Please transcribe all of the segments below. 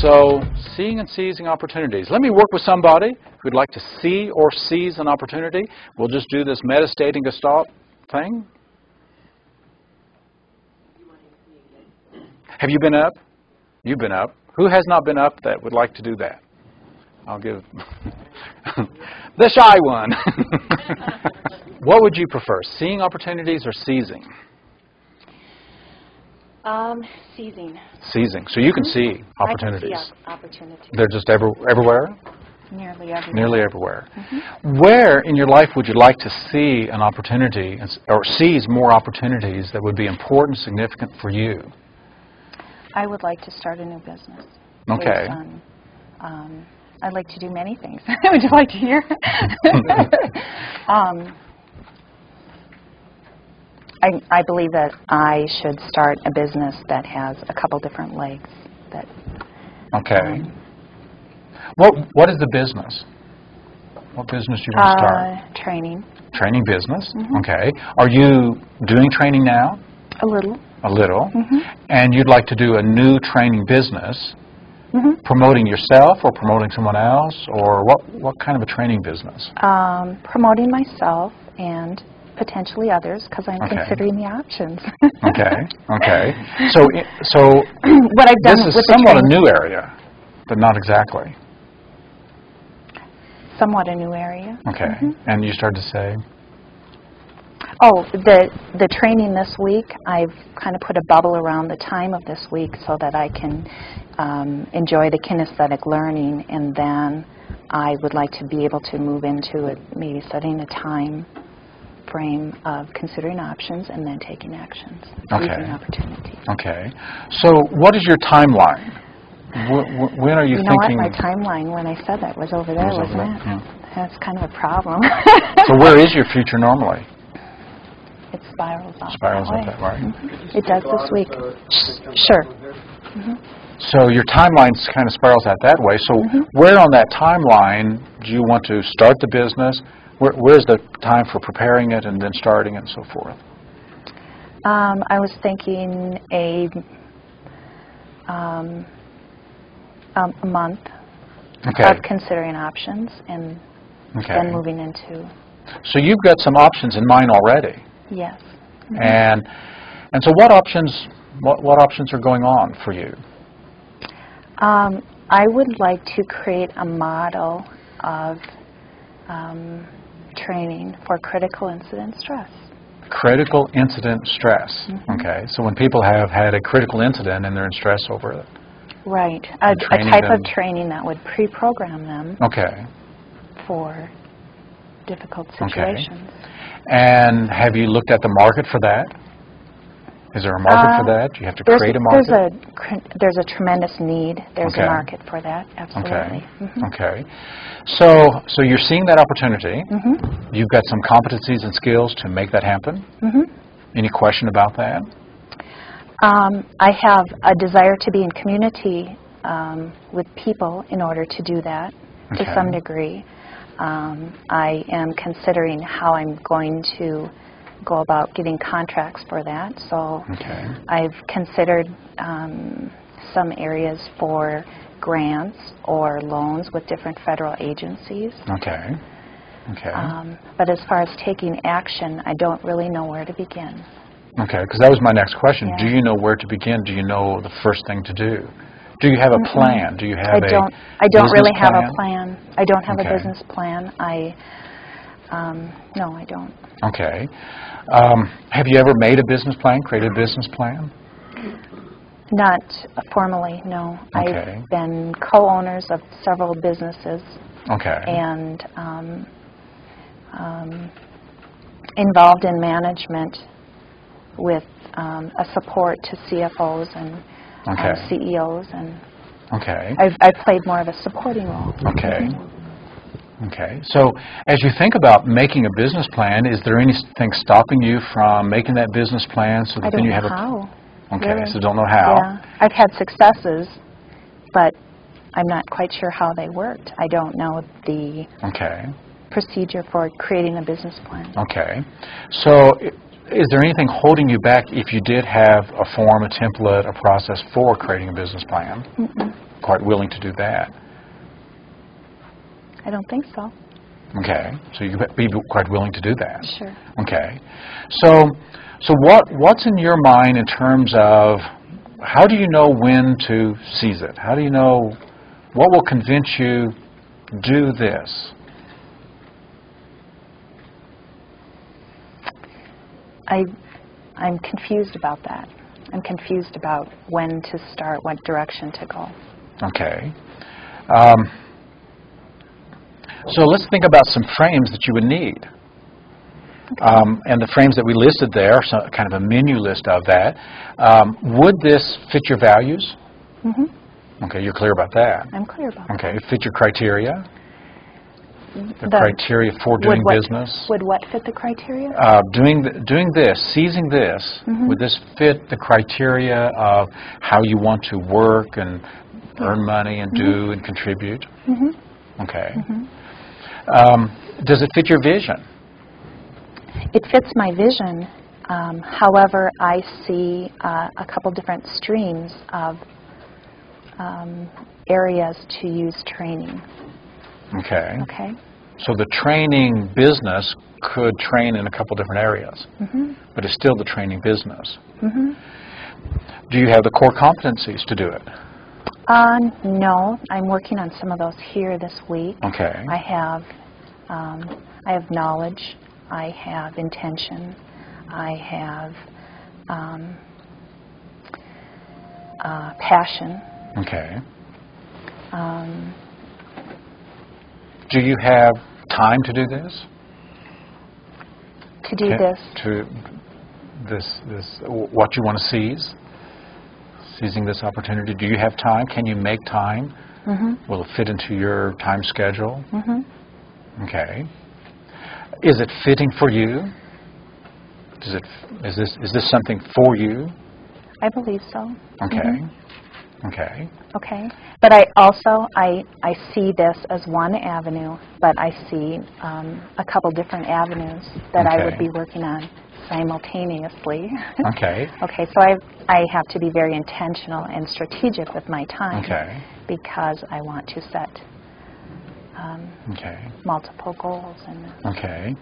So, seeing and seizing opportunities. Let me work with somebody who'd like to see or seize an opportunity. We'll just do this metastating gestalt thing. Have you been up? You've been up. Who has not been up that would like to do that? I'll give the shy one. What would you prefer, seeing opportunities or seizing? Seizing. Seizing. So you can see opportunities. I can see opportunities. They're just everywhere? Nearly everywhere. Nearly everywhere. Where in your life would you like to see an opportunity or seize more opportunities that would be important, significant for you? I would like to start a new business. Okay. Based on, I'd like to do many things. Would you like to hear? I believe that I should start a business that has a couple different legs. That. Okay. What is the business? What business do you want to start? Training. Training business. Okay. Are you doing training now? A little. A little. And you'd like to do a new training business, promoting yourself or promoting someone else, or what kind of a training business? Promoting myself and potentially others, because I'm considering the options. Okay. So what I've done this is with somewhat a new area, but not exactly. Somewhat a new area. Okay. And you started to say? Oh, the training this week, I've kind of put a bubble around the time of this week so that I can enjoy the kinesthetic learning, and then I would like to be able to move into it, maybe setting a time frame of considering options and then taking actions, using opportunity. Okay. So what is your timeline? When are you thinking? You know what? My timeline, when I said that, was over there, wasn't it? Yeah. That's kind of a problem. So where is your future normally? It spirals out Spirals that way. out that way. It does this week. Sure. So your timeline kind of spirals out that way. So where on that timeline do you want to start the business? Where's the time for preparing it and then starting it and so forth? I was thinking a month of considering options and then moving into. So you've got some options in mind already. Yes. And so what options are going on for you? I would like to create a model of training for critical incident stress. Critical incident stress. Okay. So when people have had a critical incident and they're in stress over it. Right. A type of training that would pre-program them for difficult situations. And have you looked at the market for that? Is there a market for that? Do you have to create a market? There's a tremendous need. There's a market for that, absolutely. Okay. So you're seeing that opportunity. You've got some competencies and skills to make that happen. Any question about that? I have a desire to be in community with people in order to do that to some degree. I am considering how I'm going to go about getting contracts for that. So I've considered some areas for grants or loans with different federal agencies. But as far as taking action, I don't really know where to begin. Okay, because that was my next question. Do you know where to begin? Do you know the first thing to do? Do you have a plan? Do you have I don't really have a plan. I don't have a business plan. No, I don't. Okay. Have you ever made a business plan, created a business plan? Not formally, no. I've been co-owners of several businesses. And involved in management with a support to CFOs and CEOs, and I've played more of a supporting role. Okay. So as you think about making a business plan, is there anything stopping you from making that business plan so that then you have how. So don't know how. Yeah. I've had successes, but I'm not quite sure how they worked. I don't know the procedure for creating a business plan. So Is there anything holding you back if you did have a form, a template, a process for creating a business plan? Quite willing to do that? I don't think so. Okay, so you'd be quite willing to do that? Sure. Okay. So what's in your mind in terms of how do you know when to seize it? How do you know what will convince you do this? I'm confused about that. I'm confused about when to start, what direction to go. Okay. So let's think about some frames that you would need. Okay. And the frames that we listed there, so kind of a menu list of that. Would this fit your values? Mm-hmm. Okay, you're clear about that. I'm clear about that. Okay, fit your criteria? The criteria for doing business? Would what fit the criteria? Doing this, seizing this, would this fit the criteria of how you want to work and earn money and do and contribute? Okay. Does it fit your vision? It fits my vision. However, I see a couple different streams of areas to use training. Okay. Okay. So the training business could train in a couple different areas, but it's still the training business. Do you have the core competencies to do it? No, I'm working on some of those here this week. Okay. I have knowledge. I have intention. I have passion. Okay. Do you have time to do this? To do this? To this what you want to seize? Seizing this opportunity. Do you have time? Can you make time? Will it fit into your time schedule? Okay. Is it fitting for you? Is this something for you? I believe so. Okay. Okay. Okay. But I also I see this as one avenue, but I see a couple different avenues that I would be working on simultaneously. Okay. Okay. So I have to be very intentional and strategic with my time. Okay. Because I want to set multiple goals. Okay.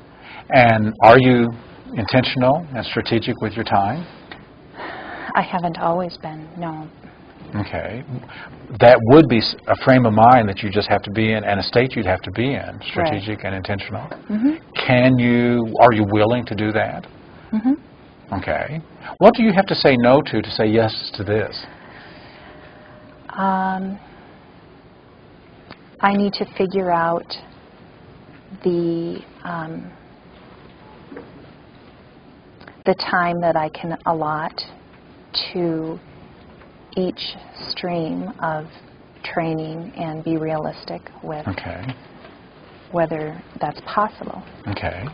And are you intentional and strategic with your time? I haven't always been, no. Okay. That would be a frame of mind that you just have to be in and a state you'd have to be in, strategic and intentional. Are you willing to do that? Okay. What do you have to say no to say yes to this? I need to figure out the time that I can allot to each stream of training and be realistic with whether that's possible. Okay.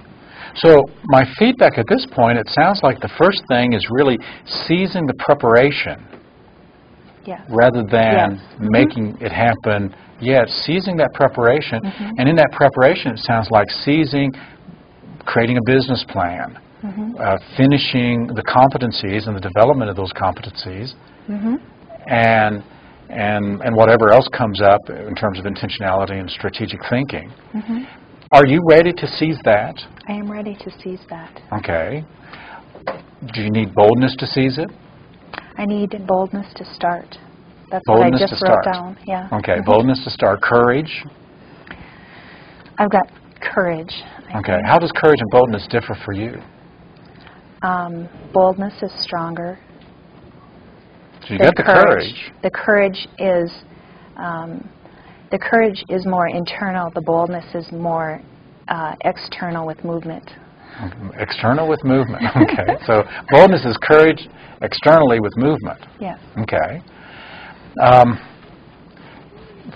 So my feedback at this point, it sounds like the first thing is really seizing the preparation rather than making it happen yet. Seizing that preparation, and in that preparation it sounds like creating a business plan, finishing the competencies and the development of those competencies, and whatever else comes up in terms of intentionality and strategic thinking. Are you ready to seize that? I am ready to seize that. Okay. Do you need boldness to seize it? I need boldness to start. That's boldness what I just to wrote start. down. Yeah. Okay, boldness to start. Courage? I've got courage. Okay. How does courage and boldness differ for you? Boldness is stronger. So you got the courage. The courage is more internal. The boldness is more external with movement. External with movement. Okay. So boldness is courage externally with movement. Yes. Okay.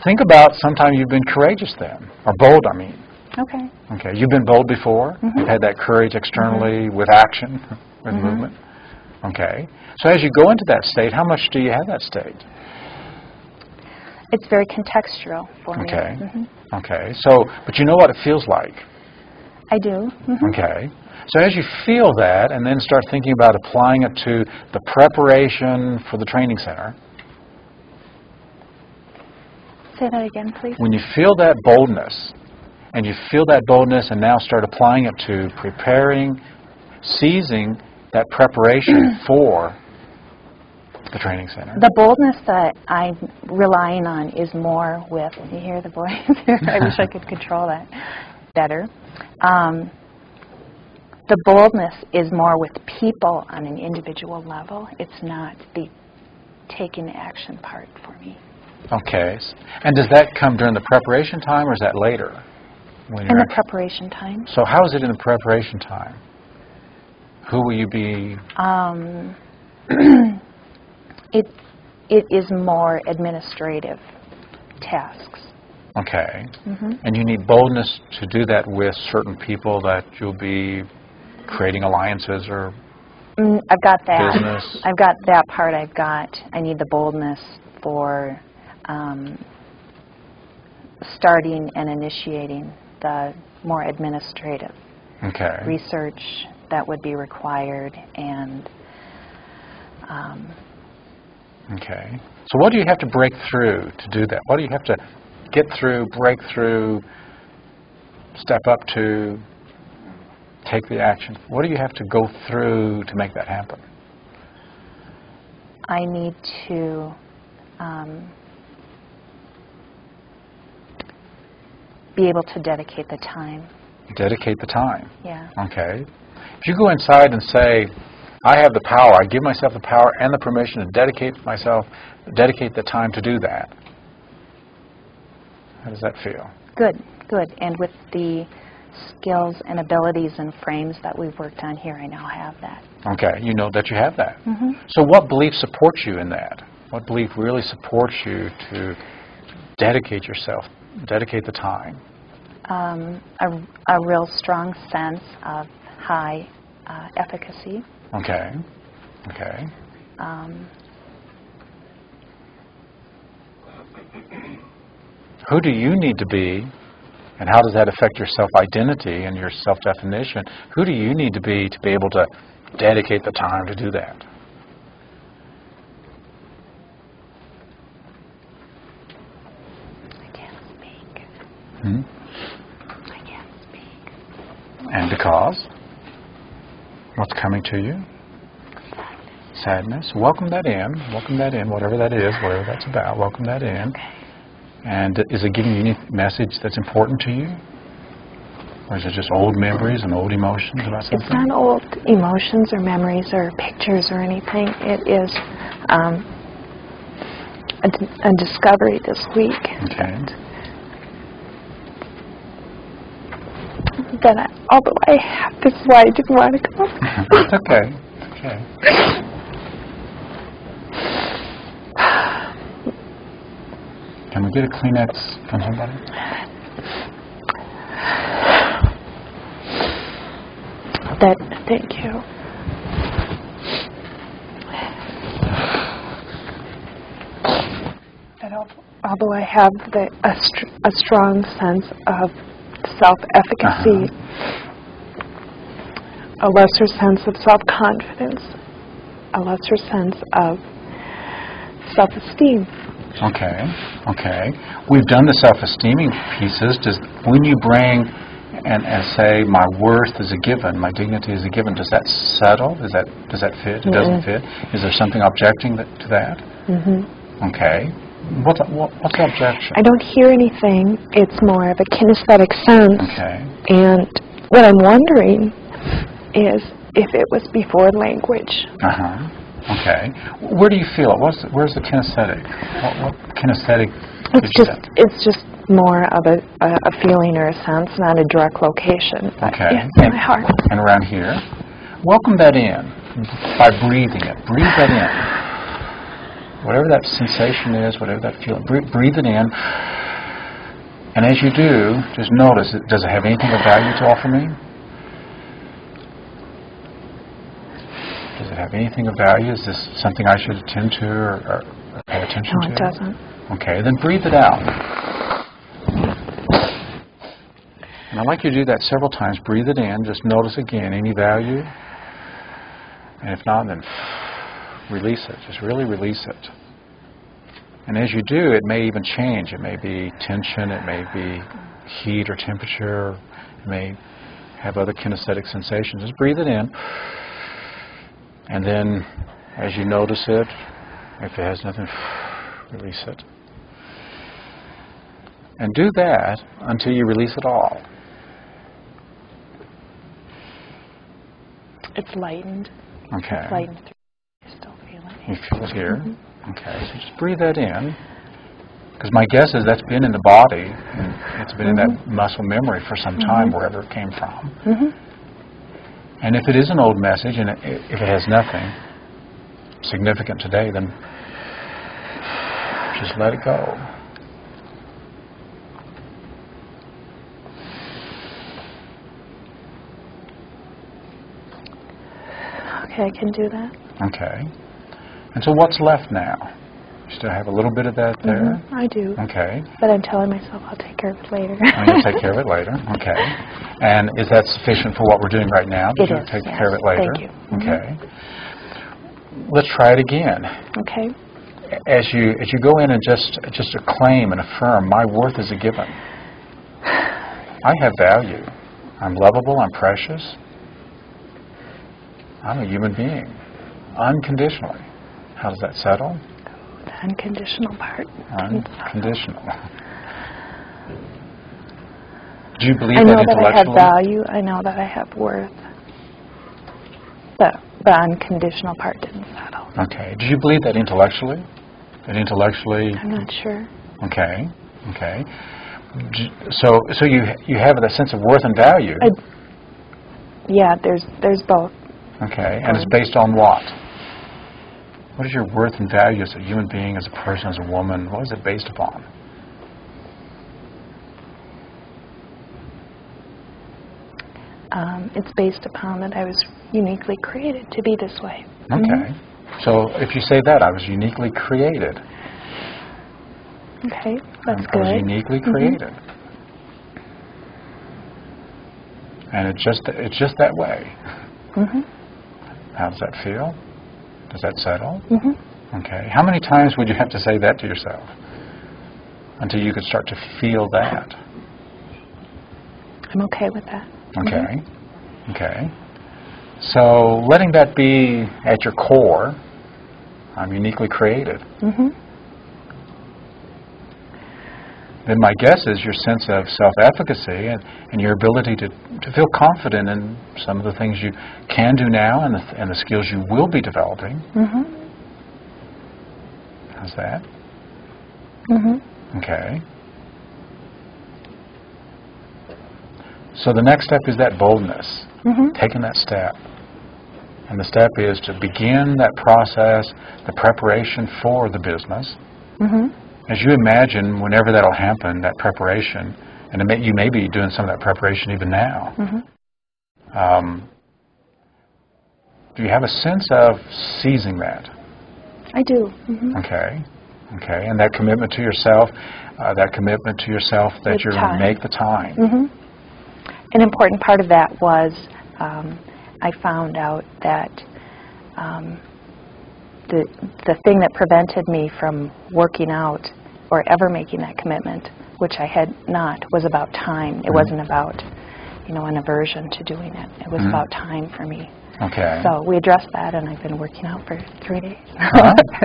Think about sometime you've been courageous then, or bold, I mean. Okay. Okay. You've been bold before. You've had that courage externally with action, with movement. Okay. So as you go into that state, how much do you have that state? It's very contextual for me. Okay. Okay. So, but you know what it feels like. I do. Okay. So as you feel that, and then start thinking about applying it to the preparation for the training center. Say that again, please. When you feel that boldness, and you feel that boldness and now start applying it to preparing, seizing that preparation for the training center. The boldness that I'm relying on is more with, you hear the voice here? I wish I could control that better. The boldness is more with people on an individual level. It's not the taking action part for me. Okay. And does that come during the preparation time, or is that later? When In the preparation time. So how is it in the preparation time? Who will you be? It is more administrative tasks. Okay. And you need boldness to do that with certain people that you'll be creating alliances or I've got that. business? I've got that part. I need the boldness for starting and initiating the more administrative research that would be required and Okay. So what do you have to break through to do that? What do you have to get through, break through, step up to, take the action? What do you have to go through to make that happen? I need to be able to dedicate the time. Dedicate the time. Yeah. Okay. If you go inside and say, I have the power, I give myself the power and the permission to dedicate the time to do that. How does that feel? Good, good. And with the skills and abilities and frames that we've worked on here, I now have that. Okay, you know that you have that. So what belief supports you in that? What belief really supports you to dedicate yourself, dedicate the time? A real strong sense of high efficacy. Okay, okay. Who do you need to be, and how does that affect your self-identity and your self-definition? Who do you need to be able to dedicate the time to do that? I can't speak. I can't speak. And because? What's coming to you? Sadness. Welcome that in. Welcome that in, whatever that is, whatever that's about. Welcome that in. Okay. And is it giving you any message that's important to you? Or is it just old memories and old emotions about something? It's not old emotions or memories or pictures or anything. It is a discovery this week. Okay. Although I have, this is why I didn't want to come. It's okay. Okay. Can we get a Kleenex from somebody? Thank you. That although I have a strong sense of self-efficacy, a lesser sense of self-confidence, a lesser sense of self-esteem. Okay, okay. We've done the self-esteeming pieces. When you bring and say my worth is a given, my dignity is a given, does that settle? Does that fit? It doesn't fit. Is there something objecting to that? Okay. What's the objection? I don't hear anything. It's more of a kinesthetic sense. Okay. And what I'm wondering is if it was before language. Okay. Where do you feel it? Where's the kinesthetic? What kinesthetic? It's just more of a feeling or a sense, not a direct location. Okay. Yeah, in my heart. And around here. Welcome that in by breathing it. Breathe that in. Whatever that sensation is, whatever that feeling, breathe it in. And as you do, just notice, does it have anything of value to offer me? Does it have anything of value? Is this something I should attend to or pay attention to? No, it doesn't. Okay, then breathe it out. And I'd like you to do that several times. Breathe it in. Just notice again any value. And if not, then release it. Just really release it. And as you do, it may even change. It may be tension. It may be heat or temperature. It may have other kinesthetic sensations. Just breathe it in. And then as you notice it, if it has nothing, release it. And do that until you release it all. It's lightened. Okay. It's lightened through. I still feel it. You feel it here? Okay, so just breathe that in. Because my guess is that's been in the body, and it's been in that muscle memory for some time, wherever it came from. And if it is an old message, and if it has nothing significant today, then just let it go. Okay, I can do that. Okay. And so what's left now? You still have a little bit of that there? I do. Okay. But I'm telling myself I'll take care of it later. I'm going to take care of it later. Okay. And is that sufficient for what we're doing right now? It You'll is, take yes. care of it later? Thank you. Okay. Let's try it again. Okay. As you go in and just acclaim and affirm, my worth is a given. I have value. I'm lovable. I'm precious. I'm a human being. Unconditionally. How does that settle? The unconditional part. Unconditional. Do you believe I know that that I have intellectually? value. I know that I have worth. The unconditional part didn't settle. Okay. Do you believe that intellectually? That intellectually? I'm not sure. Okay. Okay. So you have that sense of worth and value. Yeah, there's both. Okay. And it's based on what? What is your worth and value as a human being, as a person, as a woman? What is it based upon? It's based upon that I was uniquely created to be this way. Okay. So if you say that, I was uniquely created. Okay, that's I good. was uniquely created. And it's just that way. How does that feel? Does that settle? Okay. How many times would you have to say that to yourself until you could start to feel that? I'm okay with that. Okay. Okay. So letting that be at your core, I'm uniquely created. Then my guess is your sense of self-efficacy and your ability to feel confident in some of the things you can do now and the skills you will be developing. How's that? Okay. So the next step is that boldness, taking that step. And the step is to begin that process, the preparation for the business. As you imagine, whenever that'll happen, that preparation, and you may be doing some of that preparation even now, do you have a sense of seizing that? I do. Okay. Okay. And that commitment to yourself, that With you're going to time. make the time. An important part of that was I found out that the thing that prevented me from working out or ever making that commitment, which I had not, was about time. It wasn't about, an aversion to doing it. It was about time for me. Okay. So we addressed that, and I've been working out for 3 days.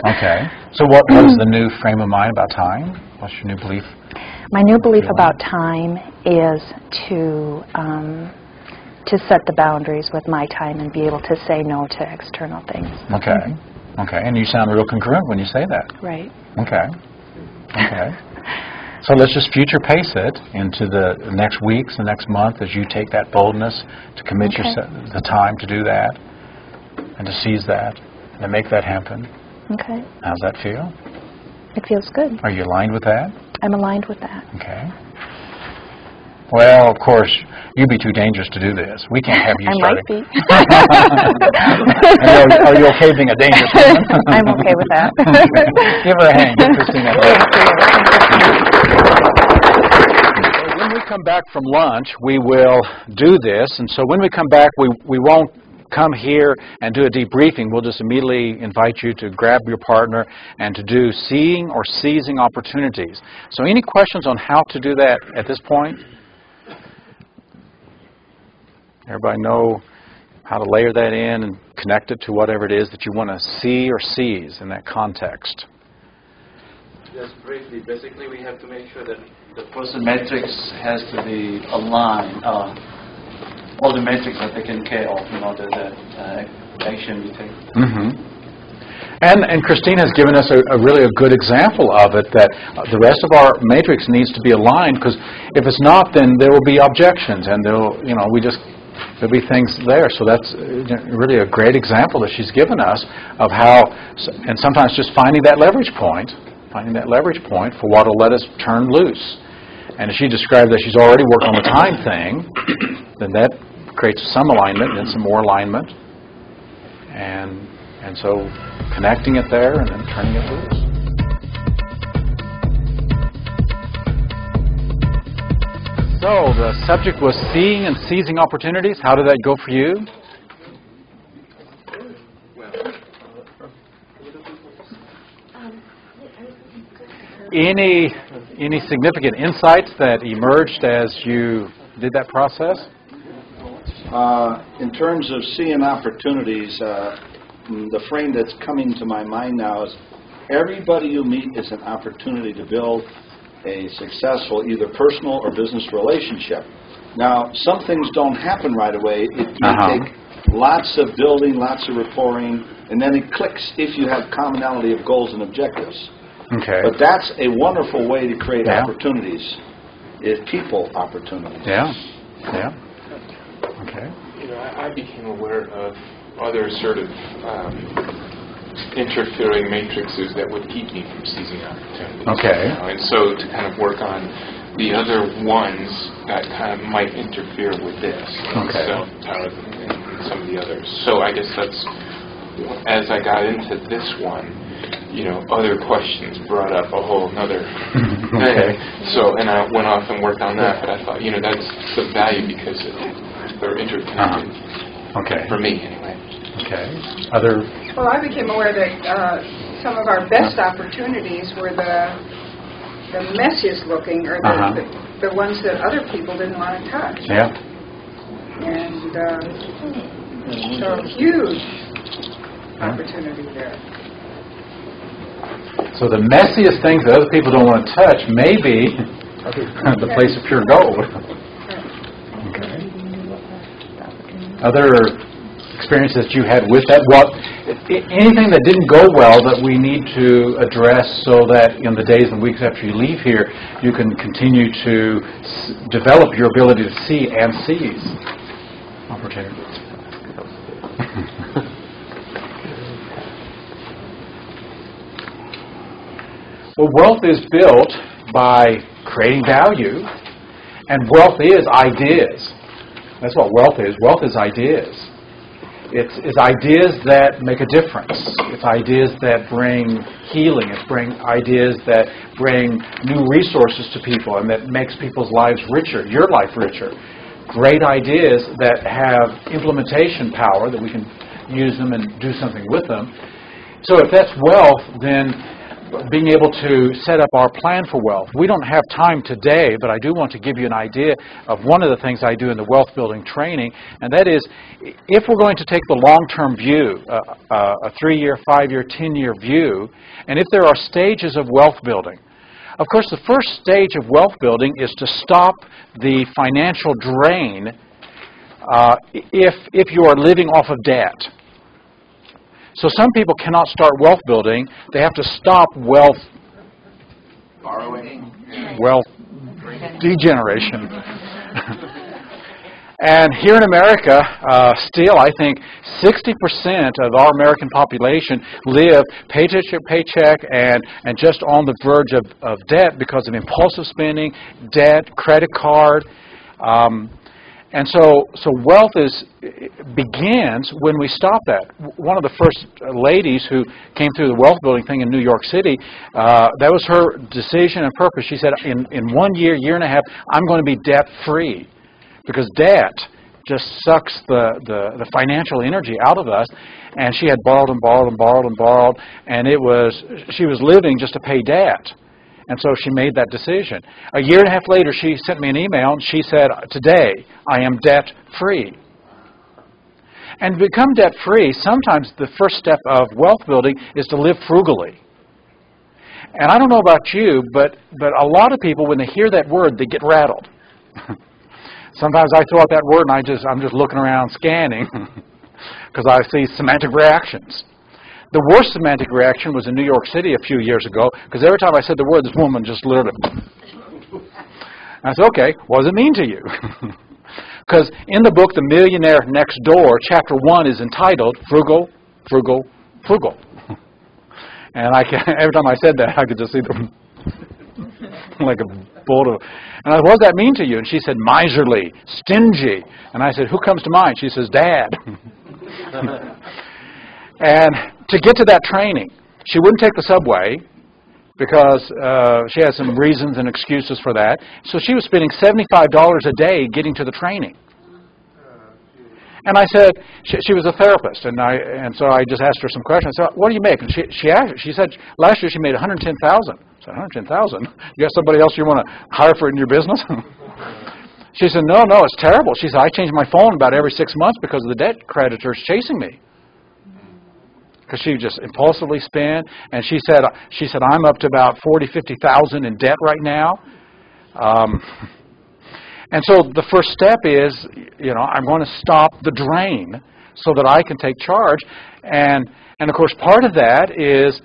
Okay. So what is the new frame of mind about time? What's your new belief? My new belief about time is to set the boundaries with my time and be able to say no to external things. Okay. Okay. And you sound real congruent when you say that. Right. Okay. Okay. So let's just future pace it into the next weeks, the next month, as you take that boldness to commit the time to do that and to seize that and to make that happen. Okay. How's that feel? It feels good. Are you aligned with that? I'm aligned with that. Okay. Well, of course, you'd be too dangerous to do this. We can't have you I starting. might be. And are you okay being a dangerous woman? I'm okay with that. Okay. Give her a hand. Give Christina a hand. Thank you. When we come come back from lunch, we will do this. And so when we come back, we won't come here and do a debriefing. We'll just immediately invite you to grab your partner and to do seeing or seizing opportunities. So any questions on how to do that at this point? Everybody know how to layer that in and connect it to whatever it is that you want to see or seize in that context. Just briefly, basically we have to make sure that the person matrix has to be aligned. All the metrics are taken care of in order that action we take. Mm-hmm. And Christine has given us a really good example of it, that the rest of our matrix needs to be aligned, because if it's not, then there will be objections, and there'll be things there. So that's really a great example that she's given us of how, and sometimes just finding that leverage point for what will let us turn loose. And as she described that she's already worked on the time thing, then that creates some alignment, and then some more alignment. And so connecting it there and then turning it loose. So the subject was seeing and seizing opportunities. How did that go for you? Any significant insights that emerged as you did that process? In terms of seeing opportunities, the frame that's coming to my mind now is everybody you meet is an opportunity to build a successful either personal or business relationship. Now, some things don't happen right away. It may take lots of building, lots of rapporting, and then it clicks if you have commonality of goals and objectives. Okay. But that's a wonderful way to create opportunities, is people opportunities. Yeah. Okay. I became aware of other sort of interfering matrices that would keep me from seizing opportunities. Okay. And so to kind of work on the other ones that kind of might interfere with this. Okay. Self-power and some of the others. So I guess that's, as I got into this one, other questions brought up a whole other thing. So, and I went off and worked on that, but I thought, that's the value because they're interconnected. Okay. For me, anyway. Okay. Other? Well, I became aware that some of our best opportunities were the messiest looking, or the ones that other people didn't want to touch. Yeah. And so huge opportunity there. So the messiest things that other people don't want to touch may be the place of pure gold. Okay. Other experiences that you had with that? Anything that didn't go well that we need to address so that in the days and weeks after you leave here, you can continue to develop your ability to see and seize opportunities. Well, wealth is built by creating value, and wealth is ideas. That's what wealth is. Wealth is ideas. It's ideas that make a difference. It's ideas that bring healing. It's ideas that bring new resources to people and that makes people's lives richer, your life richer. Great ideas that have implementation power, that we can use them and do something with them. So if that's wealth, then being able to set up our plan for wealth. We don't have time today, but I do want to give you an idea of one of the things I do in the wealth building training, and that is, if we're going to take the long-term view, a 3-year, 5-year, 10-year view, and if there are stages of wealth building. Of course, the first stage of wealth building is to stop the financial drain if you are living off of debt. So some people cannot start wealth building. They have to stop wealth degeneration. And here in America, still, I think 60% of our American population live paycheck to paycheck and just on the verge of debt because of impulsive spending, debt, credit card. And so wealth begins when we stop that. One of the first ladies who came through the wealth building thing in New York City, that was her decision and purpose. She said, in 1 year, year and a half, I'm going to be debt-free. Because debt just sucks the financial energy out of us. And she had borrowed and borrowed and borrowed and borrowed, and she was living just to pay debt. And so she made that decision. A year and a half later, she sent me an email, and she said, today, I am debt-free. And to become debt-free, sometimes the first step of wealth building is to live frugally. And I don't know about you, but a lot of people, when they hear that word, they get rattled. Sometimes I throw out that word, and I'm just looking around scanning because I see semantic reactions. The worst semantic reaction was in New York City a few years ago, because every time I said the word, this woman just literally... I said, okay, what does it mean to you? Because in the book, The Millionaire Next Door, Chapter 1 is entitled Frugal, Frugal, Frugal. And every time I said that, I could just see them like a bolt of... And I said, what does that mean to you? And she said, miserly, stingy. And I said, who comes to mind? She says, Dad. And to get to that training, she wouldn't take the subway because she had some reasons and excuses for that. So she was spending $75 a day getting to the training. And I said, she was a therapist, and so I just asked her some questions. I said, what do you make? And she said, last year she made $110,000. I said, $110,000? You got somebody else you want to hire for in your business? She said, no, it's terrible. She said, I change my phone about every 6 months because of the debt creditors chasing me. Because she just impulsively spent, and she said, I'm up to about $40,000-$50,000 in debt right now. And so the first step is, I'm going to stop the drain so that I can take charge. And of course, part of that is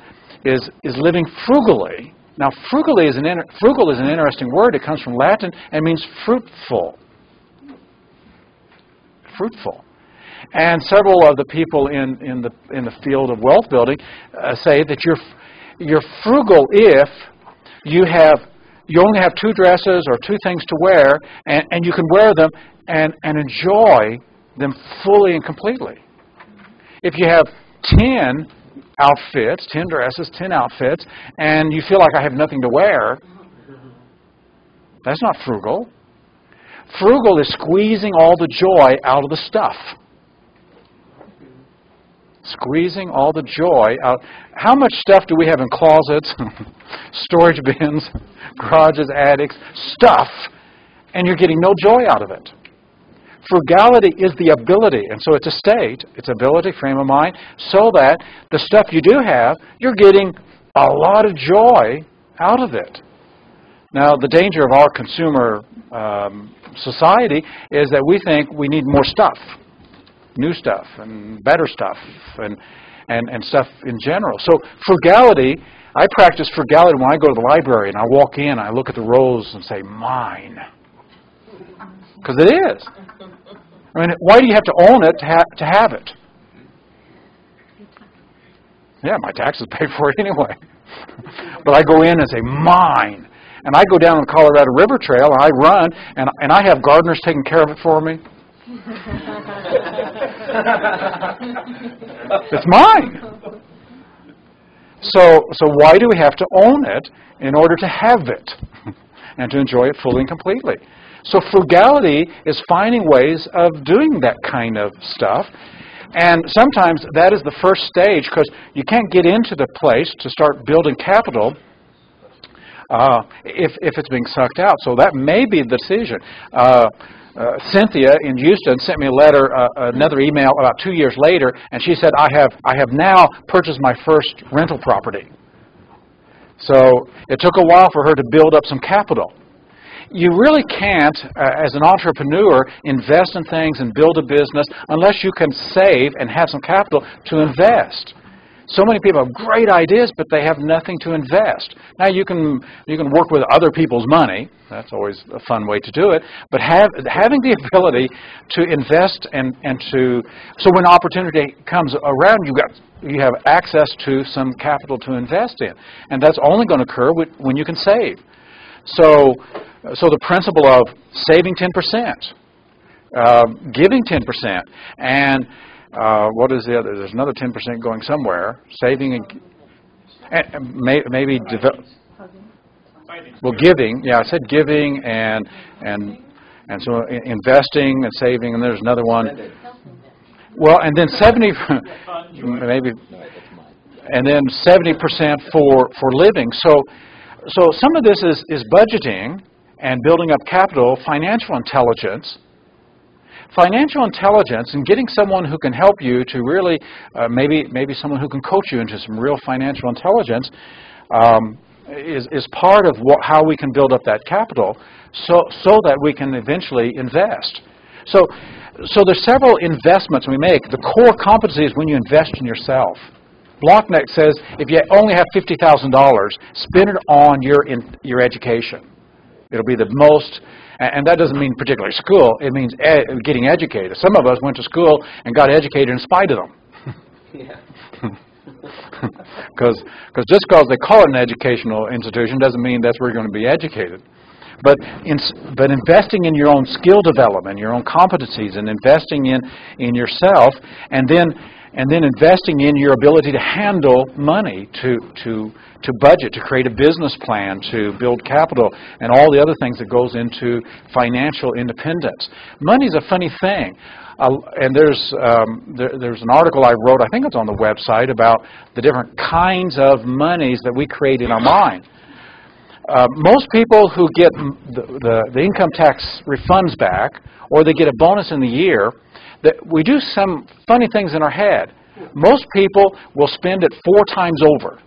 living frugally. Now, frugal is an interesting word. It comes from Latin and means fruitful. Fruitful. And several of the people in the field of wealth building say that you're frugal if you only have 2 dresses or 2 things to wear, and you can wear them and enjoy them fully and completely. If you have 10 outfits, 10 dresses, 10 outfits, and you feel like I have nothing to wear, that's not frugal. Frugal is squeezing all the joy out of the stuff. Squeezing all the joy out. How much stuff do we have in closets, storage bins, garages, attics, stuff, and you're getting no joy out of it? Frugality is the ability, and so it's a state, it's ability, frame of mind, so that the stuff you do have, you're getting a lot of joy out of it. Now, the danger of our consumer society is that we think we need more stuff. New stuff and better stuff and stuff in general. So frugality, I practice frugality when I go to the library and I walk in, I look at the rows and say, mine. Because it is. I mean, why do you have to own it to have it? Yeah, my taxes pay for it anyway. But I go in and say, mine. And I go down the Colorado River Trail and I run and I have gardeners taking care of it for me. It's mine. So why do we have to own it in order to have it and to enjoy it fully and completely? So frugality is finding ways of doing that kind of stuff. And sometimes that is the first stage because you can't get into the place to start building capital if it's being sucked out. So that may be the decision. Cynthia in Houston sent me a letter, another email about 2 years later, and she said, I have now purchased my first rental property. So it took a while for her to build up some capital. You really can't, as an entrepreneur, invest in things and build a business unless you can save and have some capital to invest. So many people have great ideas, but they have nothing to invest. Now, you can work with other people's money. That's always a fun way to do it. But having the ability to invest and to... So when opportunity comes around, you have access to some capital to invest in. And that's only going to occur when you can save. So the principle of saving 10%, giving 10%, and what is the other? There's another 10% going somewhere. Saving and maybe giving. Yeah, I said giving and so investing and saving, and there's another one. Well, and then 70 maybe, and then 70% for living. So some of this is budgeting and building up capital, financial intelligence. Financial intelligence and getting someone who can help you to really, maybe someone who can coach you into some real financial intelligence is part of how we can build up that capital so that we can eventually invest. So there's several investments we make. The core competency is when you invest in yourself. Blockneck says if you only have $50,000, spend it on your education. It'll be the most. And that doesn't mean particularly school. It means getting educated. Some of us went to school and got educated in spite of them. Because just because they call it an educational institution doesn't mean that's where you're going to be educated. But investing in your own skill development, your own competencies, and investing in yourself, and then investing in your ability to handle money, to budget, to create a business plan, to build capital, and all the other things that goes into financial independence. Money's a funny thing. And there's an article I wrote, I think it's on the website, about the different kinds of monies that we create in our mind. Most people who get the income tax refunds back, or they get a bonus in the year, that we do some funny things in our head. Most people will spend it 4 times over.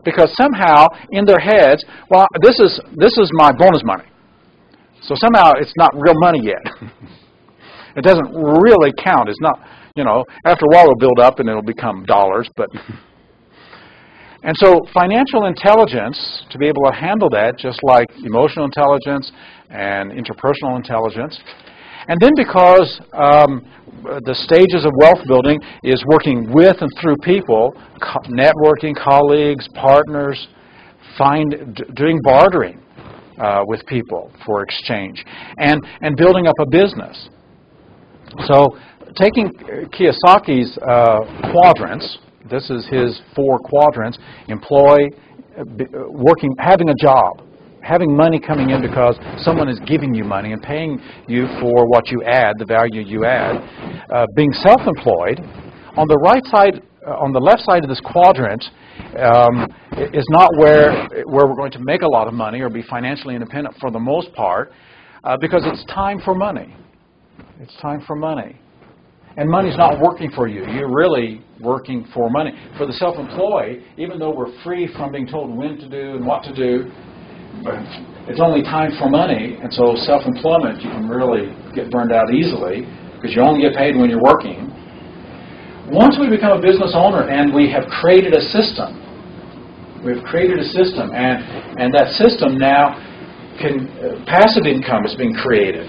Because somehow in their heads, well, this is my bonus money. So somehow it's not real money yet. It doesn't really count. It's not, after a while it'll build up and it'll become dollars, but and so financial intelligence, to be able to handle that, just like emotional intelligence and interpersonal intelligence. And then because the stages of wealth building is working with and through people, networking, colleagues, partners, doing bartering with people for exchange, and building up a business. So taking Kiyosaki's quadrants, this is his 4 quadrants: employ, working, having a job, having money coming in because someone is giving you money and paying you for what you add, the value you add, being self-employed. On the right side, on the left side of this quadrant is not where we're going to make a lot of money or be financially independent for the most part, because it's time for money. It's time for money. And money's not working for you. You're really working for money. For the self-employed, even though we're free from being told when to do and what to do, it's only time for money. And so self-employment, you can really get burned out easily because you only get paid when you're working. Once we become a business owner and we have created a system, and that system now passive income is being created.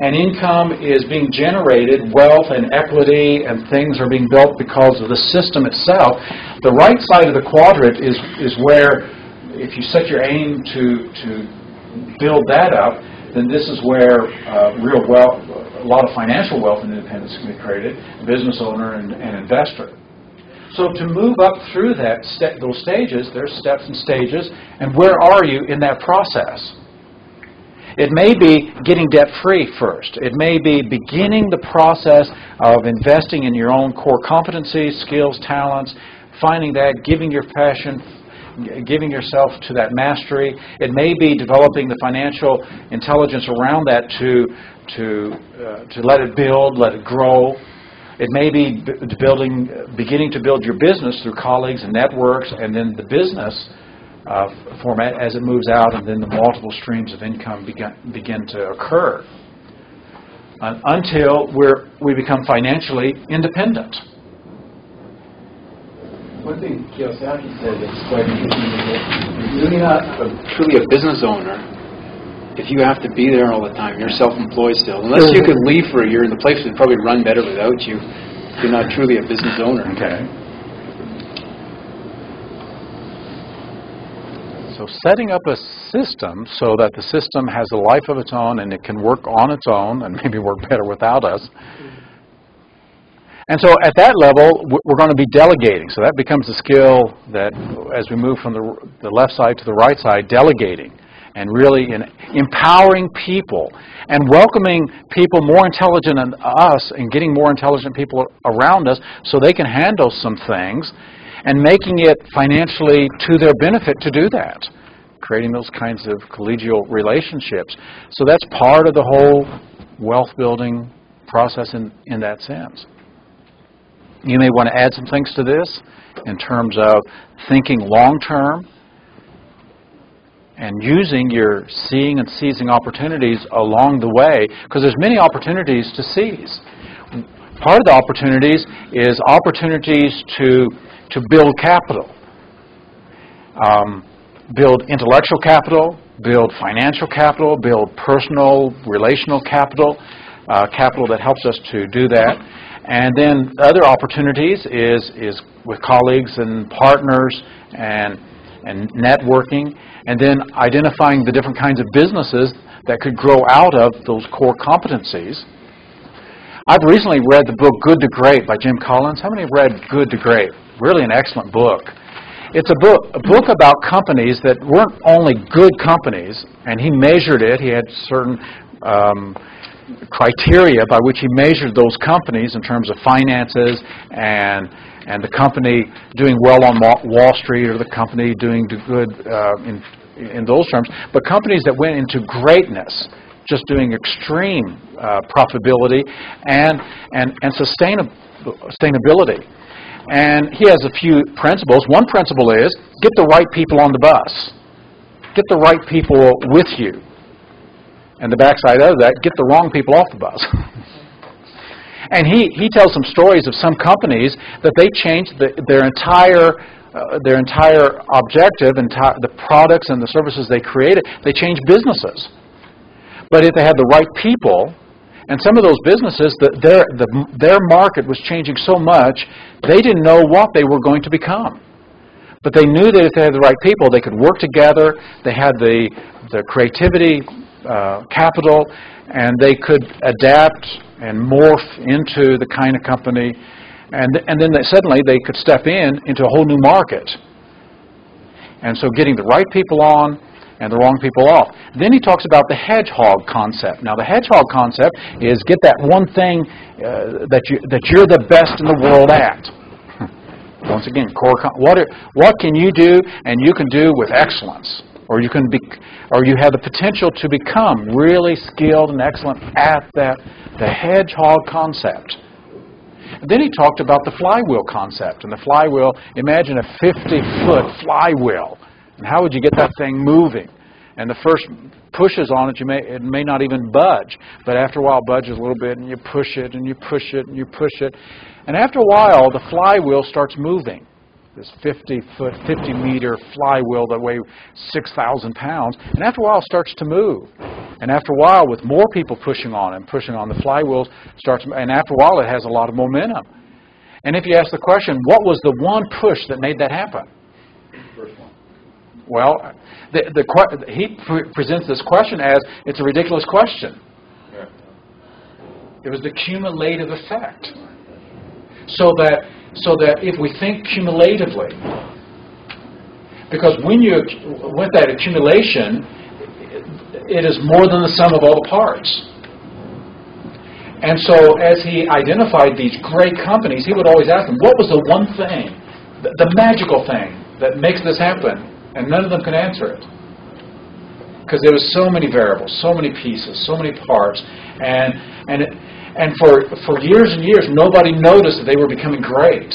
And income is being generated, wealth and equity and things are being built because of the system itself. The right side of the quadrant is where, if you set your aim to build that up, then this is where real wealth, a lot of financial wealth and independence can be created, business owner and investor. So to move up through those stages, there's steps and stages, and where are you in that process? It may be getting debt-free first. It may be beginning the process of investing in your own core competencies, skills, talents, finding that, giving your passion, giving yourself to that mastery. It may be developing the financial intelligence around that to let it build, let it grow. It may be beginning to build your business through colleagues and networks, and then the business format as it moves out, and then the multiple streams of income begin to occur until we become financially independent. One thing Kiyosaki said that's quite interesting is that you're really not truly a business owner if you have to be there all the time. You're self-employed still. Unless you could leave for a year and the place would probably run better without you, you're not truly a business owner. Okay. So setting up a system so that the system has a life of its own and it can work on its own and maybe work better without us. And so at that level, we're going to be delegating. So that becomes a skill that, as we move from the left side to the right side, delegating and really empowering people and welcoming people more intelligent than us and getting more intelligent people around us so they can handle some things and making it financially to their benefit to do that, creating those kinds of collegial relationships. So that's part of the whole wealth building process in that sense. You may want to add some things to this in terms of thinking long-term and using your seeing and seizing opportunities along the way, because there's many opportunities to seize. Part of the opportunities is opportunities to build capital, build intellectual capital, build financial capital, build personal, relational capital, capital that helps us to do that. And then other opportunities is with colleagues and partners and networking, and then identifying the different kinds of businesses that could grow out of those core competencies. I've recently read the book Good to Great by Jim Collins. How many have read Good to Great? Really an excellent book. It's a book about companies that weren't only good companies, and he measured it. He had certain criteria by which he measured those companies in terms of finances and the company doing well on Wall Street or the company doing good in those terms, but companies that went into greatness, just doing extreme profitability and sustainability. And he has a few principles. One principle is get the right people on the bus. Get the right people with you. And the backside of that, get the wrong people off the bus. And he tells some stories of some companies that they changed their entire objective and the products and the services they created. They changed businesses. But if they had the right people, and some of those businesses, their market was changing so much, they didn't know what they were going to become. But they knew that if they had the right people, they could work together. They had the creativity, capital, and they could adapt and morph into the kind of company, and then suddenly they could step into a whole new market. And so getting the right people on and the wrong people off. Then he talks about the hedgehog concept. Now the hedgehog concept is get that one thing that you're the best in the world at. Once again, what can you do and you can do with excellence? Or you have the potential to become really skilled and excellent at the hedgehog concept. And then he talked about the flywheel concept. And the flywheel, imagine a 50-foot flywheel. And how would you get that thing moving? And the first pushes on it, it may not even budge. But after a while, it budges a little bit, and you push it, and you push it, and you push it. And after a while, the flywheel starts moving. This 50-meter flywheel that weighs 6,000 pounds. And after a while, it starts to move. And after a while, with more people pushing on the flywheel starts, and after a while, it has a lot of momentum. And if you ask the question, what was the one push that made that happen? First one. Well, he presents this question as, it's a ridiculous question. Yeah. It was the cumulative effect. So that if we think cumulatively, because with that accumulation, it is more than the sum of all the parts. And so as he identified these great companies, he would always ask them, what was the one thing, the magical thing that makes this happen? And none of them could answer it. Because there was so many variables, so many pieces, so many parts. And for years and years, nobody noticed that they were becoming great.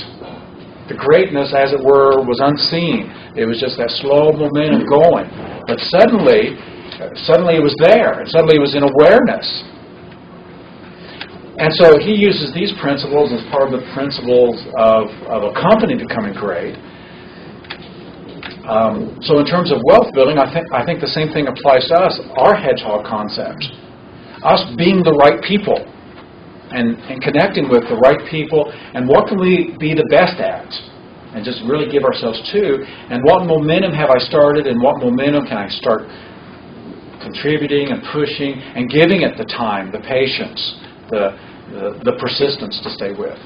The greatness, as it were, was unseen. It was just that slow momentum going. But suddenly it was there, and suddenly it was in awareness. And so he uses these principles as part of the principles of a company becoming great. So in terms of wealth building, I think the same thing applies to us, our hedgehog concept. Us being the right people and connecting with the right people, and what can we be the best at? and just really give ourselves to. And what momentum have I started, and what momentum can I start contributing and pushing and giving it the time, the patience, the persistence to stay with.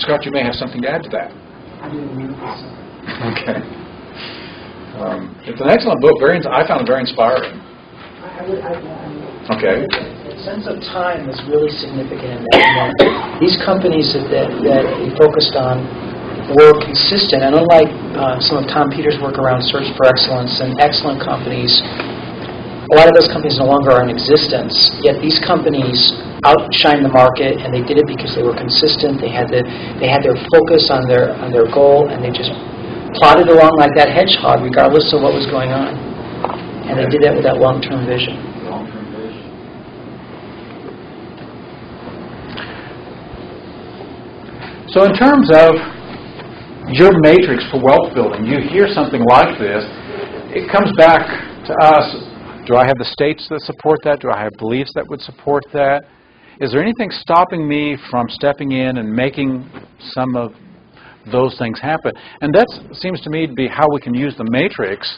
Scott, you may have something to add to that. I didn't read this. Okay. It's an excellent book. I found it very inspiring. Okay. The sense of time is really significant in that. These companies that he focused on were consistent, and unlike some of Tom Peters' work around search for excellence and excellent companies, a lot of those companies no longer are in existence. Yet these companies outshined the market, and they did it because they were consistent. They had their focus on their goal, and they just plodded along like that hedgehog, regardless of what was going on. And they did that with that long-term vision. So in terms of your matrix for wealth building, you hear something like this, it comes back to us. Do I have the states that support that? Do I have beliefs that would support that? Is there anything stopping me from stepping in and making some of those things happen? And that seems to me to be how we can use the matrix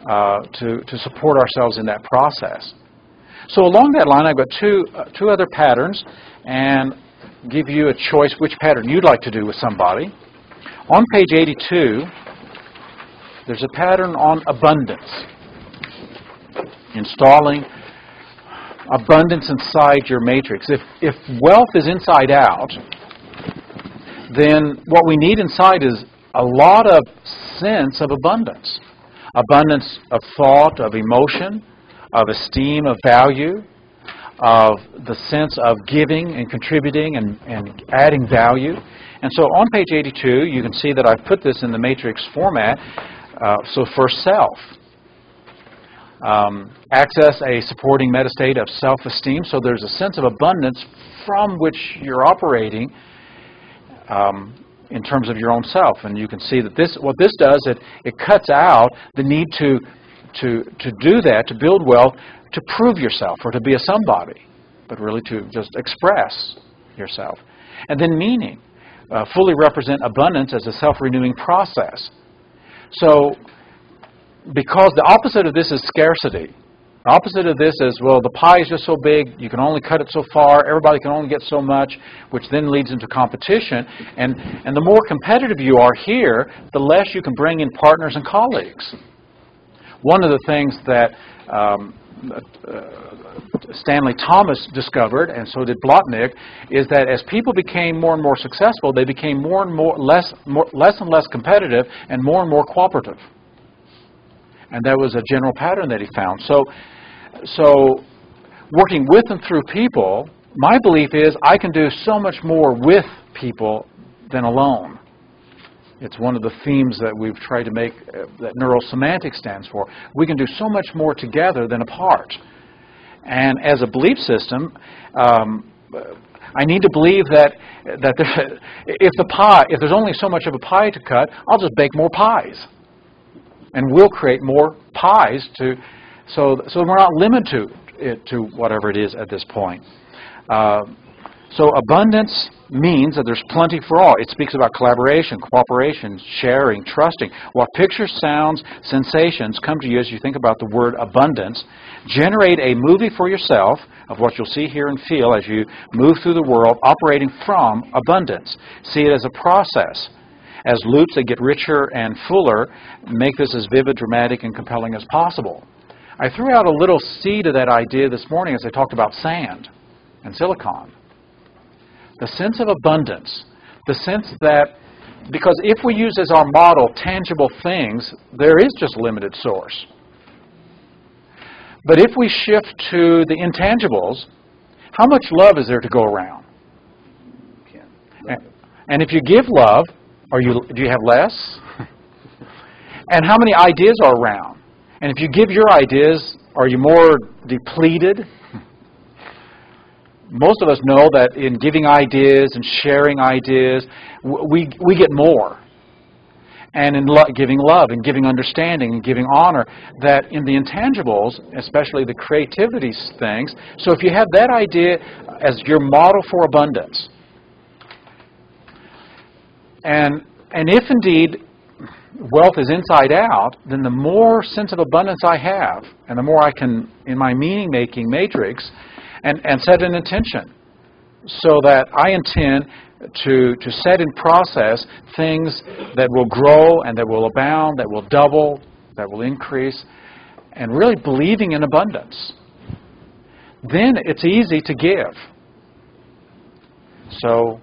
to support ourselves in that process. So along that line, I've got two other patterns, and give you a choice which pattern you'd like to do with somebody. On page 82, there's a pattern on abundance. Installing abundance inside your matrix. If wealth is inside out, then what we need inside is a lot of sense of abundance. Abundance of thought, of emotion, of esteem, of value, of the sense of giving and contributing and adding value. And so on page 82, you can see that I've put this in the matrix format. So first, self. Access a supporting metastate of self-esteem. So there's a sense of abundance from which you're operating in terms of your own self. And you can see that what this does, it cuts out the need to do that, to build wealth, to prove yourself or to be a somebody, but really to just express yourself. And then meaning. Fully represent abundance as a self-renewing process. So, because the opposite of this is scarcity. The opposite of this is, well, the pie is just so big, you can only cut it so far, everybody can only get so much, which then leads into competition. And the more competitive you are here, the less you can bring in partners and colleagues. One of the things that Stanley Thomas discovered, and so did Blotnick, is that as people became more and more successful, they became less and less competitive and more cooperative. And that was a general pattern that he found. So working with and through people, my belief is I can do so much more with people than alone. It's one of the themes that we've tried to make, that neurosemantics stands for. We can do so much more together than apart. And as a belief system, I need to believe that if there's only so much of a pie to cut, I'll just bake more pies. And we'll create more pies so we're not limited to whatever it is at this point. So abundance means that there's plenty for all. It speaks about collaboration, cooperation, sharing, trusting. What pictures, sounds, sensations come to you as you think about the word abundance. Generate a movie for yourself of what you'll see, hear, and feel as you move through the world operating from abundance. See it as a process. As loops that get richer and fuller, make this as vivid, dramatic, and compelling as possible. I threw out a little seed of that idea this morning as I talked about sand and silicon. The sense of abundance, the sense that, because if we use as our model tangible things, there is just limited source. But if we shift to the intangibles, how much love is there to go around? And if you give love, do you have less? And how many ideas are around? And if you give your ideas, are you more depleted? Most of us know that in giving ideas and sharing ideas, we get more. And in giving love and giving understanding and giving honor, that in the intangibles, especially the creativity things, so if you have that idea as your model for abundance, And if indeed wealth is inside out, then the more sense of abundance I have, and the more I can, in my meaning-making matrix, and set an intention so that I intend to set in process things that will grow and that will abound, that will double, that will increase, and really believing in abundance. Then it's easy to give. So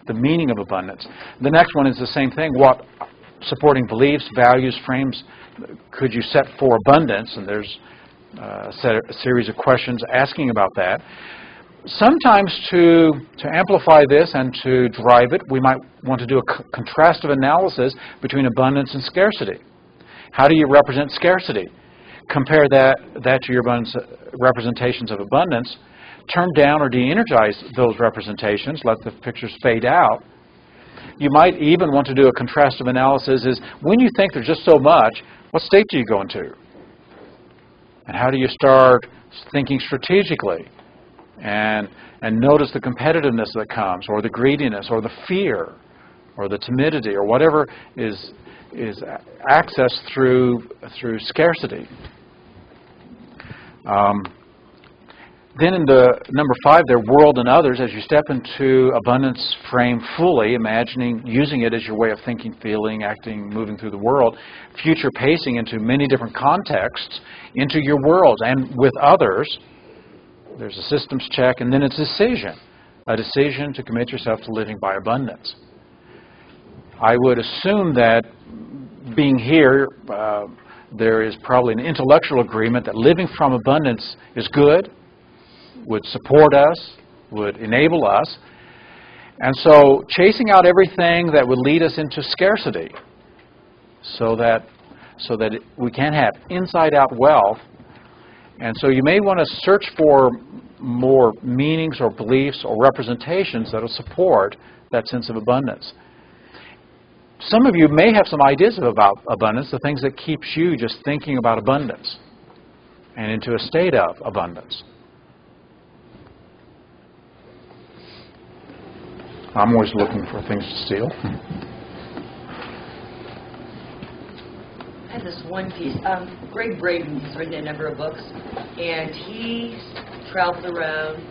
the meaning of abundance. The next one is the same thing. What supporting beliefs, values, frames could you set for abundance? And there's a series of questions asking about that. Sometimes to amplify this and to drive it, we might want to do a contrastive analysis between abundance and scarcity. How do you represent scarcity? Compare that to your representations of abundance. Turn down or de-energize those representations. Let the pictures fade out. You might even want to do a contrastive analysis is when you think there's just so much, what state do you go into? And how do you start thinking strategically? And notice the competitiveness that comes, or the greediness, or the fear, or the timidity, or whatever is accessed through scarcity. Then in the number 5, there, world and others. As you step into abundance frame fully, imagining, using it as your way of thinking, feeling, acting, moving through the world, future pacing into many different contexts, into your world and with others. There's a systems check, and then a decision to commit yourself to living by abundance. I would assume that being here, there is probably an intellectual agreement that living from abundance is good, would support us, would enable us. And so chasing out everything that would lead us into scarcity so that we can have inside-out wealth. And so you may want to search for more meanings or beliefs or representations that will support that sense of abundance. Some of you may have some ideas about abundance, the things that keeps you just thinking about abundance and into a state of abundance. I'm always looking for things to steal. I have this one piece. Greg Braden has written a number of books, and he travels around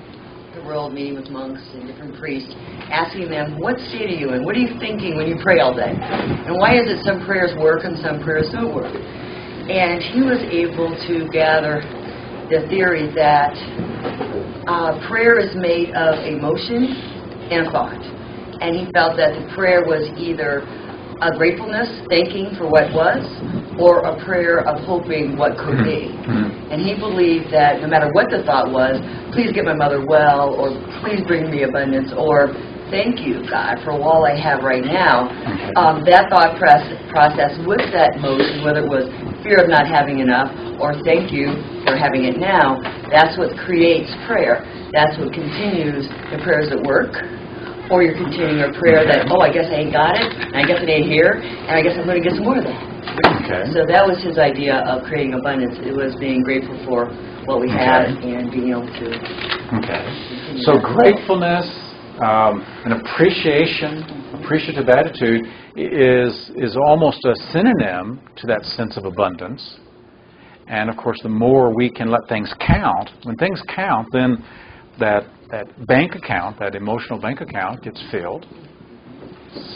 the world meeting with monks and different priests, asking them, what state are you in? What are you thinking when you pray all day? And why is it some prayers work and some prayers don't work? And he was able to gather the theory that prayer is made of emotion and a thought. And he felt that the prayer was either a gratefulness, thanking for what was, or a prayer of hoping what could be. And he believed that no matter what the thought was, please get my mother well, or please bring me abundance, or thank you, God, for all I have right now. That thought process with that emotion, whether it was fear of not having enough, or thank you for having it now, that's what creates prayer. That's what continues the prayers that work. Or you're continuing your prayer that, I guess I ain't got it, and I guess it ain't here, and I guess I'm going to get some more of that. Okay. So that was his idea of creating abundance. It was being grateful for what we had and being able to. Okay. So gratefulness, an appreciative attitude is almost a synonym to that sense of abundance. And of course, the more we can let things count, when things count, then that bank account, that emotional bank account, gets filled.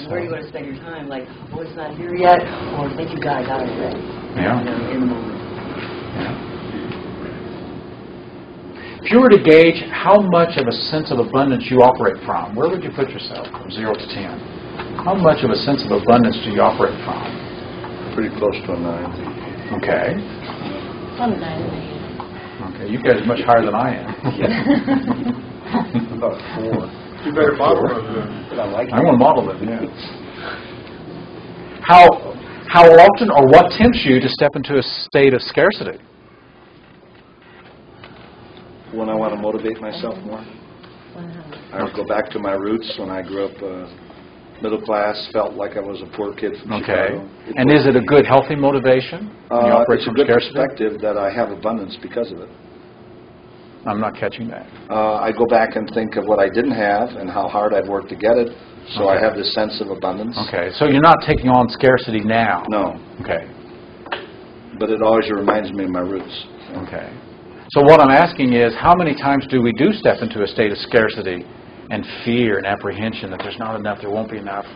Where do you want to spend your time? Like, it's not here yet, or thank you, God, I got it ready. Yeah. In the moment. Yeah. If you were to gauge how much of a sense of abundance you operate from, where would you put yourself from 0 to 10? How much of a sense of abundance do you operate from? Pretty close to a 9. Okay. I'm 9. Okay, you guys are much higher than I am. About 4. You better model them. But I like it. I want to model them, yeah. How often or what tempts you to step into a state of scarcity? When I want to motivate myself more. I would go back to my roots when I grew up middle class, felt like I was a poor kid from Chicago. And is it a good, healthy motivation? It's a good perspective that I have abundance because of it. I'm not catching that. I go back and think of what I didn't have and how hard I've worked to get it, so I have this sense of abundance. Okay, so you're not taking on scarcity now. No. Okay. But it always reminds me of my roots. Okay. So what I'm asking is, how many times do we do step into a state of scarcity and fear and apprehension that there's not enough, there won't be enough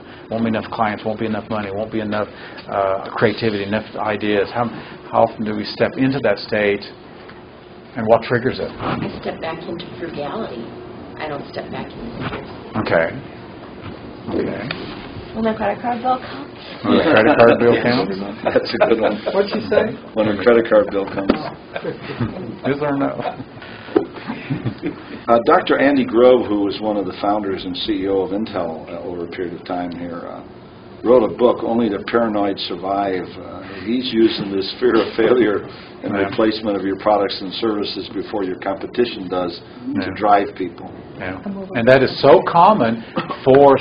clients, won't be enough money, won't be enough creativity, enough ideas? How often do we step into that state, and what triggers it? I step back into frugality. I don't step back into scarcity. Okay. Okay. When my credit card bill comes. When the credit card bill counts? That's a good one. What'd she say? When a credit card bill comes. Is or no? Dr. Andy Grove, who was one of the founders and CEO of Intel over a period of time here, wrote a book, Only the Paranoid Survive. He's using this fear of failure and replacement of your products and services before your competition does to drive people. Yeah. And that is so common for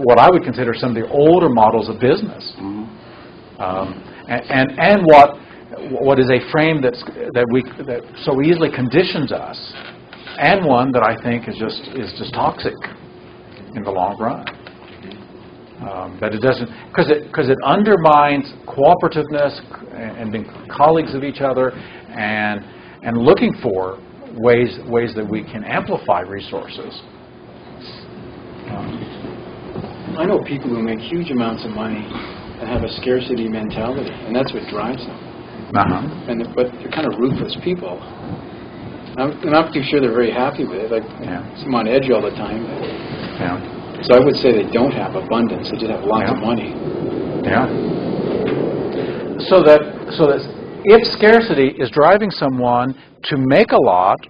what I would consider some of the older models of business. And what is a frame that so easily conditions us, and one that I think is just toxic in the long run. That it doesn't, because it undermines cooperativeness and being colleagues of each other, and looking for ways that we can amplify resources. I know people who make huge amounts of money and have a scarcity mentality, and that's what drives them. But they're kind of ruthless people. I'm not too sure they're very happy with it. Like, I'm on edge all the time. So I would say they don't have abundance. They just have lots of money. Yeah. So that if scarcity is driving someone to make a lot,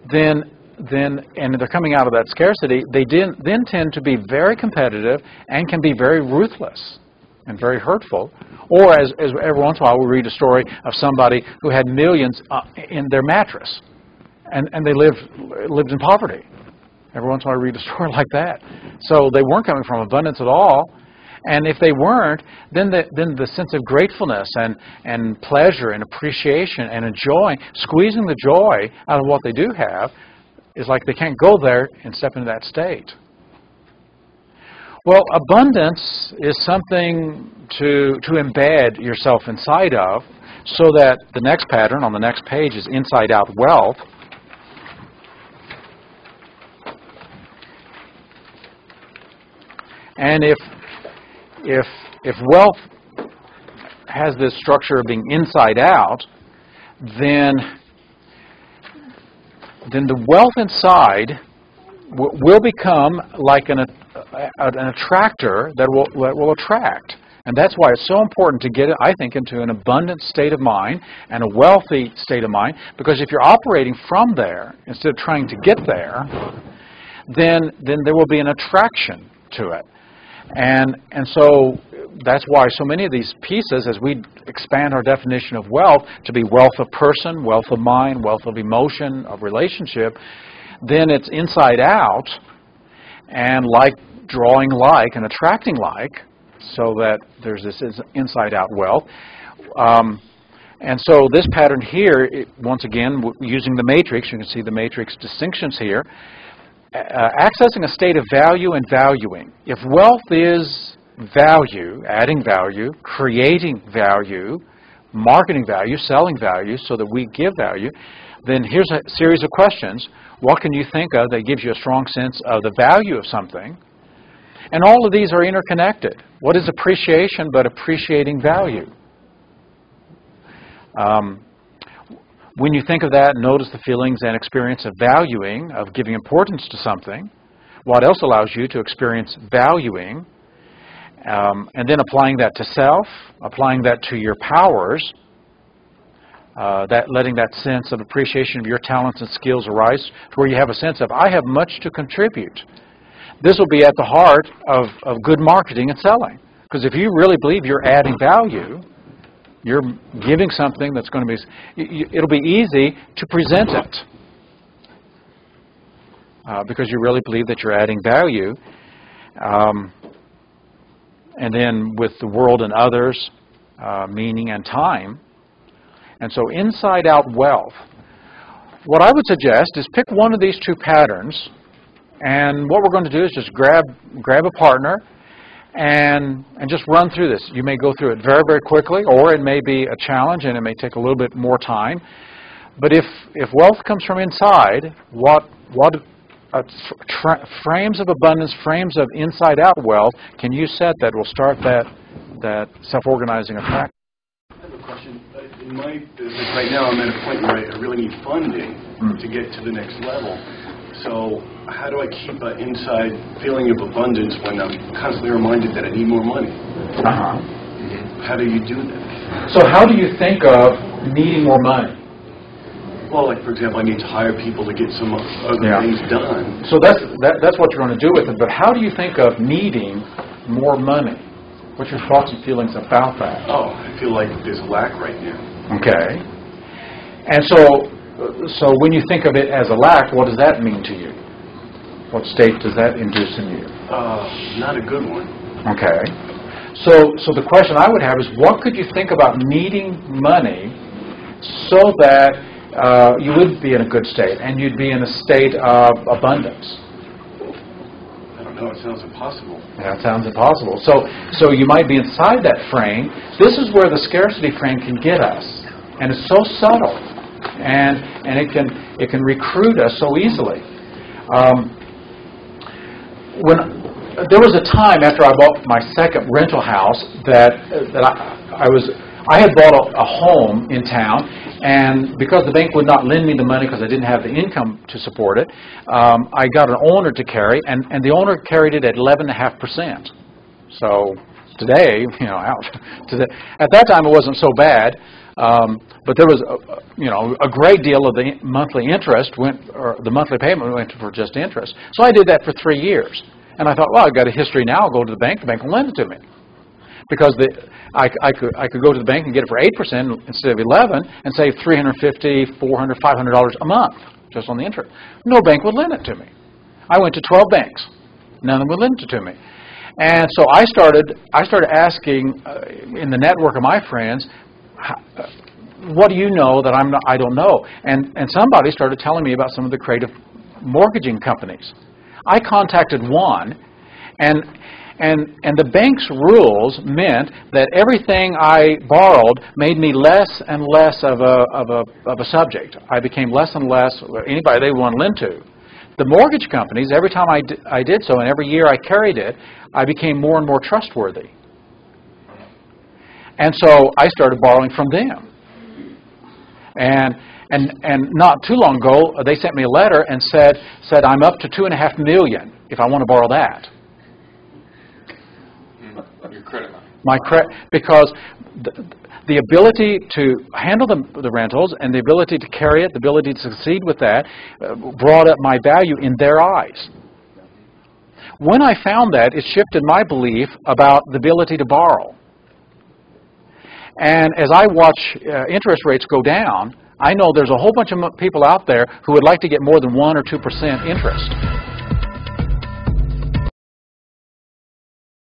then and they're coming out of that scarcity, they then tend to be very competitive and can be very ruthless and very hurtful. Or as every once in a while we read a story of somebody who had millions in their mattress, and they lived in poverty. Every once in a while I read a story like that. So they weren't coming from abundance at all. And if they weren't, then the sense of gratefulness and pleasure and appreciation and enjoying, squeezing the joy out of what they do have, is like they can't go there and step into that state. Well, abundance is something to embed yourself inside of, so that the next pattern on the next page is inside out wealth. And if wealth has this structure of being inside out, then the wealth inside will become like an attractor that will attract. And that's why it's so important to get, I think, into an abundant state of mind and a wealthy state of mind, because if you're operating from there instead of trying to get there, then there will be an attraction to it. And so that's why so many of these pieces, as we expand our definition of wealth to be wealth of person, wealth of mind, wealth of emotion, of relationship, then it's inside out and like drawing like and attracting like, so that there's this inside out wealth. And so this pattern here, once again, using the matrix, you can see the matrix distinctions here, accessing a state of value and valuing. If wealth is value, adding value, creating value, marketing value, selling value so that we give value, then here's a series of questions. What can you think of that gives you a strong sense of the value of something? And all of these are interconnected. What is appreciation but appreciating value? When you think of that, notice the feelings and experience of valuing, of giving importance to something. What else allows you to experience valuing? And then applying that to self, applying that to your powers, letting that sense of appreciation of your talents and skills arise to where you have a sense of, I have much to contribute. This will be at the heart of good marketing and selling. Because if you really believe you're adding value, you're giving something that's going to be, it'll be easy to present it. Because you really believe that you're adding value. And then with the world and others, meaning and time. And so inside out wealth. what I would suggest is pick one of these two patterns, and what we're going to do is just grab a partner and just run through this. You may go through it very, very quickly, or it may be a challenge and it may take a little bit more time. But if wealth comes from inside, frames of abundance, frames of inside-out wealth can you set that will start that self-organizing effect? I have a question. In my business right now, I'm at a point where I really need funding to get to the next level. So how do I keep an inside feeling of abundance when I'm constantly reminded that I need more money? How do you do that? So how do you think of needing more money? Well, like, for example, I need to hire people to get some other things done. So that's what you're going to do with it. But how do you think of needing more money? What's your thoughts and feelings about that? Oh, I feel like there's a lack right now. Okay. And so when you think of it as a lack, what does that mean to you? What state does that induce in you? Not a good one. Okay. So the question I would have is, what could you think about needing money so that you would be in a good state and you'd be in a state of abundance? I don't know. It sounds impossible. Yeah, it sounds impossible. So you might be inside that frame. This is where the scarcity frame can get us, and it's so subtle, and it can recruit us so easily. When there was a time after I bought my second rental house that I had bought a home in town, and because the bank would not lend me the money because I didn't have the income to support it, I got an owner to carry, and the owner carried it at 11.5%. So today, ouch. At that time it wasn't so bad, but there was a great deal of the monthly interest the monthly payment went for just interest. So I did that for 3 years, and I thought, well, I've got a history now. I'll go to the bank will lend it to me. Because I could go to the bank and get it for 8% instead of 11 and save $350, $400, $500 a month just on the interest. No bank would lend it to me. I went to 12 banks. None of them would lend it to me. And so I started asking in the network of my friends, what do you know that I don't know? And somebody started telling me about some of the creative mortgaging companies. I contacted one, and the bank's rules meant that everything I borrowed made me less and less of a subject. I became less and less anybody they would want to lend to. The mortgage companies, every time I did so, and every year I carried it, I became more and more trustworthy. And so I started borrowing from them. And not too long ago, they sent me a letter and said I'm up to $2.5 million if I want to borrow that. Your credit line. My credit, because the ability to handle the rentals and the ability to carry it, the ability to succeed with that, brought up my value in their eyes. When I found that, it shifted my belief about the ability to borrow. And as I watch interest rates go down, I know there's a whole bunch of people out there who would like to get more than 1 or 2% interest.